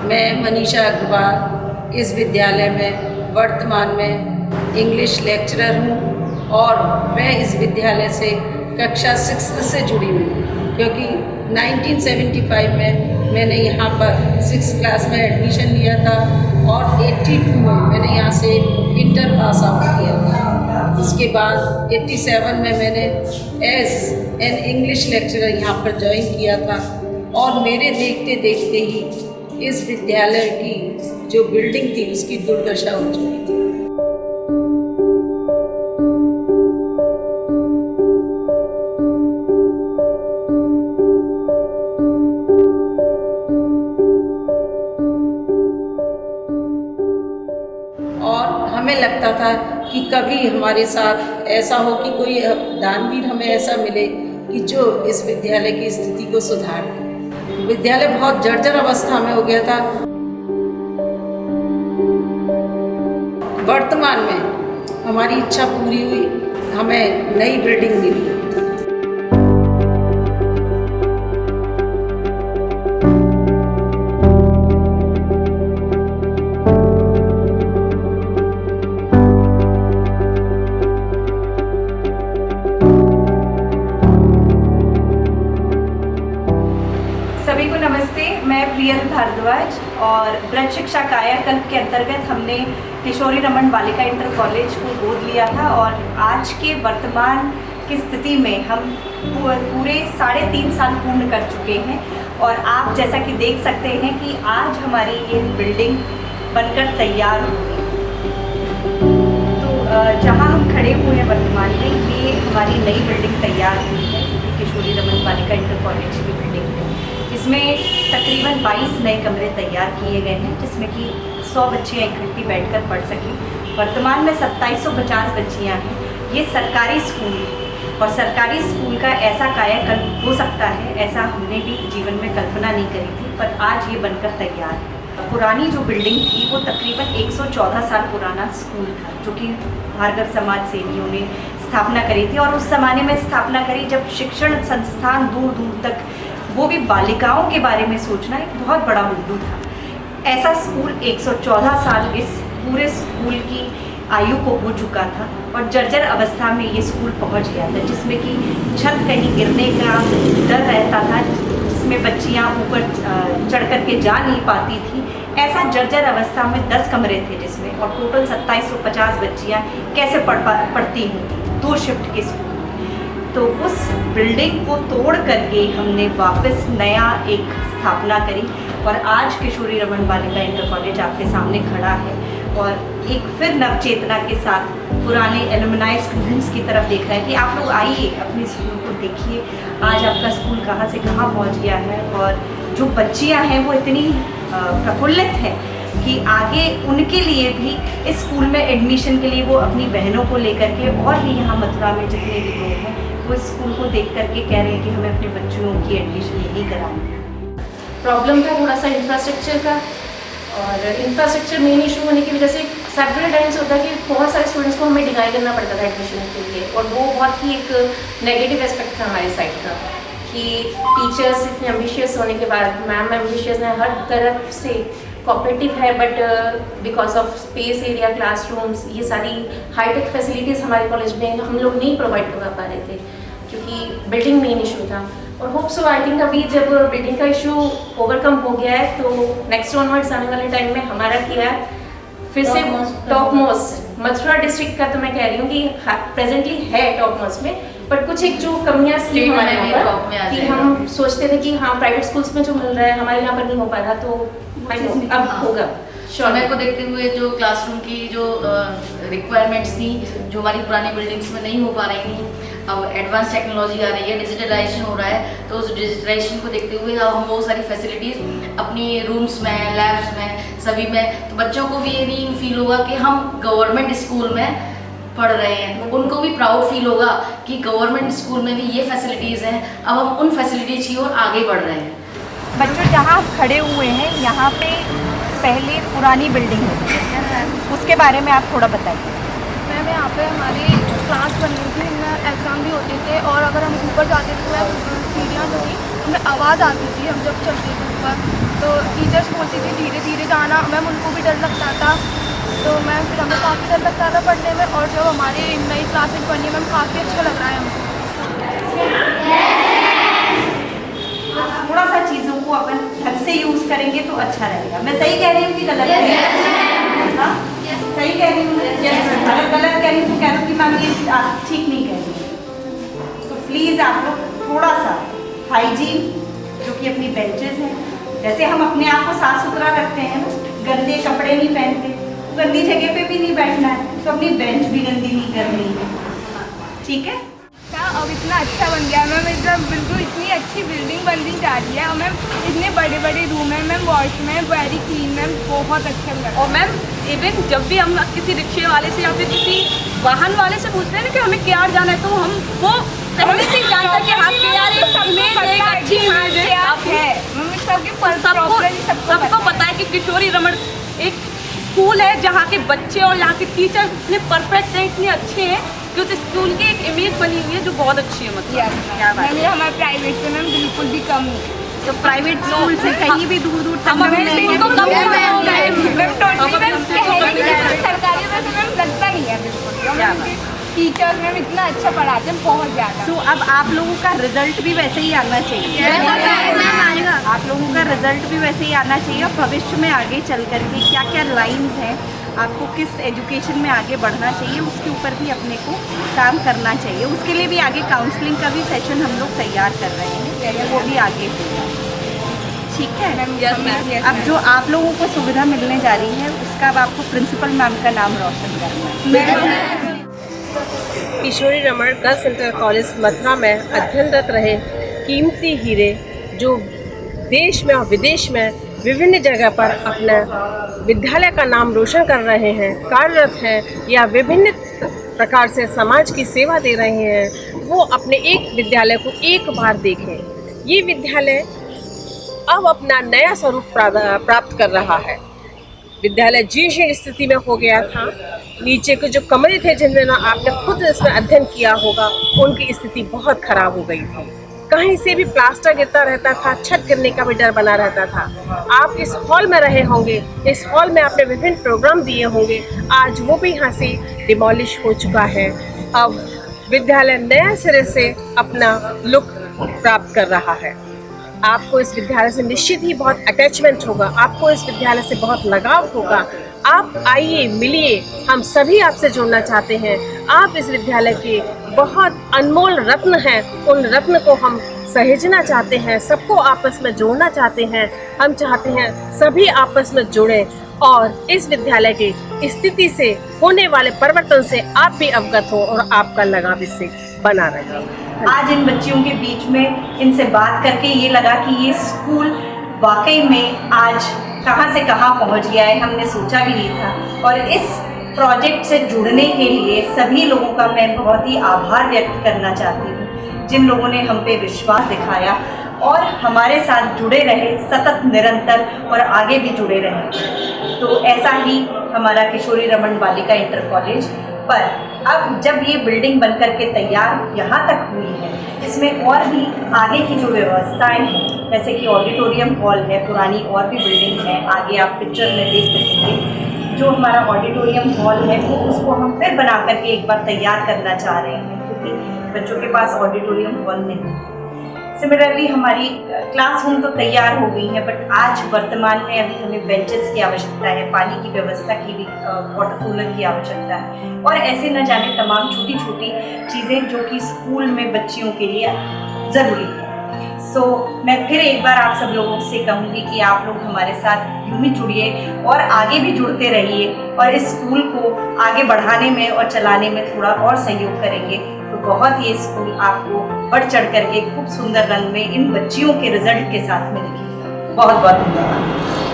मैं मनीषा अग्रवाल इस विद्यालय में वर्तमान में इंग्लिश लेक्चरर हूँ और मैं इस विद्यालय से कक्षा 6 से जुड़ी हूँ, क्योंकि 1975 में मैंने यहाँ पर 6th क्लास में एडमिशन लिया था और 82 में मैंने यहाँ से इंटर पास आउट किया था। उसके बाद 87 में मैंने एज एन इंग्लिश लेक्चरर यहाँ पर ज्वाइन किया था और मेरे देखते देखते ही इस विद्यालय की जो बिल्डिंग थी उसकी दुर्दशा हो चुकी थी। और हमें लगता था कि कभी हमारे साथ ऐसा हो कि कोई दानवीर हमें ऐसा मिले कि जो इस विद्यालय की स्थिति को सुधार दे। विद्यालय बहुत जर्जर अवस्था में हो गया था। वर्तमान में हमारी इच्छा पूरी हुई, हमें नई बिल्डिंग मिली। सभी को नमस्ते। मैं प्रियल भारद्वाज और ब्रज शिक्षा कायाकल्प के अंतर्गत हमने किशोरी रमन बालिका इंटर कॉलेज को गोद लिया था और आज के वर्तमान की स्थिति में हम पूरे 3.5 साल पूर्ण कर चुके हैं और आप जैसा कि देख सकते हैं कि आज हमारी ये बिल्डिंग बनकर तैयार हो गई। तो जहाँ हम खड़े हुए हैं वर्तमान में, ये हमारी नई बिल्डिंग तैयार हुई है, किशोरी रमन बालिका इंटर कॉलेज की बिल्डिंग है। इसमें तकरीबन 22 नए कमरे तैयार किए गए हैं, जिसमें कि 100 बच्चियाँ इकट्ठी बैठकर पढ़ सकें। वर्तमान में 2750 बच्चियाँ हैं। ये सरकारी स्कूल है और सरकारी स्कूल का ऐसा कायाकल्प हो सकता है, ऐसा हमने भी जीवन में कल्पना नहीं करी थी, पर आज ये बनकर तैयार है। पुरानी जो बिल्डिंग थी वो तकरीबन 114 साल पुराना स्कूल था, जो कि भार्गव समाज सेवियों ने स्थापना करी थी और उस ज़माने में स्थापना करी जब शिक्षण संस्थान दूर दूर तक, वो भी बालिकाओं के बारे में सोचना एक बहुत बड़ा मुद्दा था। ऐसा स्कूल 114 साल इस पूरे स्कूल की आयु को हो चुका था और जर्जर अवस्था में ये स्कूल पहुंच गया था, जिसमें कि छत कहीं गिरने का डर रहता था, जिसमें बच्चियां ऊपर चढ़ कर के जा नहीं पाती थी। ऐसा जर्जर अवस्था में 10 कमरे थे जिसमें, और टोटल 2750 बच्चियाँ कैसे पढ़ती होंगी 2 शिफ्ट के स्कूल। तो उस बिल्डिंग को तोड़ करके हमने वापस नया एक स्थापना करी और आज किशोरी रमन बालिका इंटर कॉलेज आपके सामने खड़ा है और एक फिर नवचेतना के साथ पुराने एलुमनाई स्टूडेंट्स की तरफ देख रहे हैं कि आप लोग आइए, अपने स्कूल को देखिए, आज आपका स्कूल कहाँ से कहाँ पहुँच गया है। और जो बच्चियाँ हैं वो इतनी प्रफुल्लित हैं कि आगे उनके लिए भी इस स्कूल में एडमिशन के लिए वो अपनी बहनों को लेकर के, और भी यहाँ मथुरा में जितने भी लोग हैं वो इस स्कूल को देख करके कह रहे हैं कि हमें अपने बच्चों की एडमिशन यहीं करानी है। प्रॉब्लम था थोड़ा सा इंफ्रास्ट्रक्चर का, और इंफ्रास्ट्रक्चर मेन इशू होने की वजह से सेवरल टाइम्स होता है कि बहुत सारे स्टूडेंट्स को हमें डिनाई करना पड़ता था एडमिशन के लिए, और वो बहुत ही एक नेगेटिव एस्पेक्ट था हमारे साइड का कि टीचर्स इतने एम्बिशियस होने के बाद, मैम एम्बिशियस हैं, हर तरफ से कोऑपरेटिव है, but because of space area, classrooms, ये सारी हाईटेक फैसिलिटीज़ हमारे कॉलेज में हम लोग नहीं प्रोवाइड करवा पा रहे थे क्योंकि बिल्डिंग मेन इशू था। और होप सो आई थिंक अभी जब बिल्डिंग का इशू ओवरकम हो गया है तो नेक्स्ट ऑनवर्ड्स आने वाले टाइम में हमारा क्या है, फिर से टॉप मोस्ट मथुरा डिस्ट्रिक्ट का, तो मैं कह रही हूँ कि प्रेजेंटली है टॉप मोस्ट में, बट कुछ एक जो कमियाँ थी हमारे यहाँ पर कि हम सोचते थे कि हाँ प्राइवेट स्कूल्स में जो मिल रहा है हमारे यहाँ पर नहीं हो पा रहा, तो अब होगा। समय को देखते हुए जो क्लासरूम की जो रिक्वायरमेंट्स थी, जो हमारी पुरानी बिल्डिंग्स में नहीं हो पा रही थी, अब एडवांस टेक्नोलॉजी आ रही है, डिजिटलाइजेशन हो रहा है, तो उस डिजिटलाइजेशन को देखते हुए अब हम वो सारी फैसिलिटीज़ अपनी रूम्स में, लैब्स में, सभी में, तो बच्चों को भी ये नहीं फील होगा कि हम गवर्नमेंट स्कूल में पढ़ रहे हैं, उनको भी प्राउड फील होगा कि गवर्नमेंट स्कूल में भी ये फैसिलिटीज़ हैं, अब हम उन फैसिलिटीज़ की ओर आगे बढ़ रहे हैं। बच्चों जहाँ आप खड़े हुए हैं यहाँ पे पहले पुरानी बिल्डिंग है, उसके बारे में आप थोड़ा बताइए। मैम यहाँ पे हमारी क्लास बननी थी, इनमें एग्ज़ाम भी होते थे, और अगर हम ऊपर जाते थे तो सीढ़ियाँ जो थी हमें आवाज़ आती थी हम जब चलते थे ऊपर, तो टीचर्स बोलती थी धीरे धीरे जाना, मैम उनको भी डर लगता था। तो मैम फिर हमें काफ़ी डर लगता था पढ़ने में, और जब हमारी नई क्लासेज बनी है मैम काफ़ी अच्छा लग रहा है हमको। थोड़ा सा चीज़ों को अपन ढंग से यूज़ करेंगे तो अच्छा रहेगा। मैं सही कह रही हूँ कि गलत कह रही हूँ? हाँ, सही कह रही हूँ। अगर गलत कह रही हूँ तो कह दो कि मैम ये आप ठीक नहीं कह रही हैं। तो प्लीज़ आप लोग थोड़ा सा हाइजीन, जो कि अपनी बेंचेस हैं, जैसे हम अपने आप को साफ सुथरा रखते हैं ना, गंदे कपड़े नहीं पहनते, गंदी जगह पे भी नहीं बैठना है, तो अपनी बेंच भी गंदी नहीं करनी है, ठीक है? अब इतना अच्छा बन गया मैम, एकदम बिल्कुल इतनी अच्छी बिल्डिंग बननी जा रही है। और मैम इतने बड़े बड़े रूम है ma'am, washroom very clean ma'am, बहुत अच्छा लग रहा है। और मैम इवन जब भी हम किसी रिक्शे वाले से या फिर किसी वाहन वाले से पूछते हैं ना कि हमें KR जाना है, तो हम वो पहले से ही जानते हैं कि हाँ KR एक इमेज एक अच्छी इमेज है। सबको पता है कि किशोरी रमन एक स्कूल है जहाँ के बच्चे और यहाँ के टीचर इतने परफेक्ट हैं, इतने अच्छे हैं कि उस स्कूल की एक इमेज बनी हुई है जो बहुत अच्छी है। मतलब क्या बात है। हमारे प्राइवेट से मैम बिल्कुल भी कम नहीं है। तो प्राइवेट स्कूल से कहीं भी दूर दूर तक हम अपने स्कूल को कम सरकारी में तो मैम लगता नहीं है बिल्कुल। टीचर्स मैम इतना अच्छा पढ़ाते हैं, बहुत ज़्यादा। तो अब आप लोगों का रिजल्ट भी वैसे ही आना चाहिए। आप लोगों का रिजल्ट भी वैसे ही आना चाहिए। और भविष्य में आगे चल करके क्या क्या लाइन्स हैं, आपको किस एजुकेशन में आगे बढ़ना चाहिए, उसके ऊपर भी अपने को काम करना चाहिए। उसके लिए भी आगे काउंसलिंग का भी सेशन हम लोग तैयार कर रहे हैं, वो भी आगे होगा, ठीक है? अब जो आप लोगों को सुविधा मिलने जा रही है, उसका अब आपको प्रिंसिपल मैम का नाम रोशन करना है। Kishori Raman girls inter college Mathura में अध्ययनरत रहे कीमती हीरे, जो देश में और विदेश में विभिन्न जगह पर अपने विद्यालय का नाम रोशन कर रहे हैं, कार्यरत हैं या विभिन्न प्रकार से समाज की सेवा दे रहे हैं, वो अपने एक विद्यालय को एक बार देखें। ये विद्यालय अब अपना नया स्वरूप प्राप्त कर रहा है। विद्यालय जीर्ण स्थिति में हो गया था। नीचे के जो कमरे थे जिनमें आपने खुद इसमें अध्ययन किया होगा, उनकी स्थिति बहुत खराब हो गई थी। कहीं से भी प्लास्टर गिरता रहता था, छत गिरने का भी डर बना रहता था। आप इस हॉल में रहे होंगे, इस हॉल में आपने विभिन्न प्रोग्राम दिए होंगे, आज वो भी यहाँ से डिमोलिश हो चुका है। अब विद्यालय नया सिरे से अपना लुक प्राप्त कर रहा है। आपको इस विद्यालय से निश्चित ही बहुत अटैचमेंट होगा, आपको इस विद्यालय से बहुत लगाव होगा। आप आइए, मिलिए, हम सभी आपसे जुड़ना चाहते हैं। आप इस विद्यालय के बहुत अनमोल रत्न हैं, उन रत्न को हम सहेजना चाहते हैं, सबको आपस में जोड़ना चाहते हैं। हम चाहते हैं सभी आपस में जुड़ें और इस विद्यालय की स्थिति से होने वाले परिवर्तन से आप भी अवगत हो और आपका लगाव इससे बना रहे। आज इन बच्चियों के बीच में इनसे बात करके ये लगा कि ये स्कूल वाकई में आज कहाँ से कहाँ पहुँच गया है, हमने सोचा भी नहीं था। और इस प्रोजेक्ट से जुड़ने के लिए सभी लोगों का मैं बहुत ही आभार व्यक्त करना चाहती हूँ, जिन लोगों ने हम पे विश्वास दिखाया और हमारे साथ जुड़े रहे, सतत निरंतर और आगे भी जुड़े रहे। तो ऐसा ही हमारा किशोरी रमन बालिका इंटर कॉलेज पर अब जब ये बिल्डिंग बनकर के तैयार यहाँ तक हुई है, इसमें और भी आगे की जो व्यवस्थाएं हैं, जैसे कि ऑडिटोरियम हॉल है, पुरानी और भी बिल्डिंग है, आगे आप पिक्चर में देख सकेंगे। जो हमारा ऑडिटोरियम हॉल है वो उसको हम फिर बना करके एक बार तैयार करना चाह रहे हैं, क्योंकि बच्चों के पास ऑडिटोरियम हॉल नहीं है। सिमिलरली हमारी क्लासरूम तो तैयार हो गई है, बट आज वर्तमान में अभी हमें बेंचेस की आवश्यकता है, पानी की व्यवस्था की भी, वाटर कूलर की आवश्यकता है और ऐसे न जाने तमाम छोटी छोटी चीज़ें जो कि स्कूल में बच्चियों के लिए ज़रूरी है। सो मैं फिर एक बार आप सब लोगों से कहूँगी कि आप लोग हमारे साथ यूं ही जुड़िए और आगे भी जुड़ते रहिए और इस स्कूल को आगे बढ़ाने में और चलाने में थोड़ा और सहयोग करेंगे तो बहुत ये स्कूल आपको बढ़ चढ़ करके खूब सुंदर रंग में इन बच्चियों के रिजल्ट के साथ में दिखेगा। बहुत बहुत धन्यवाद।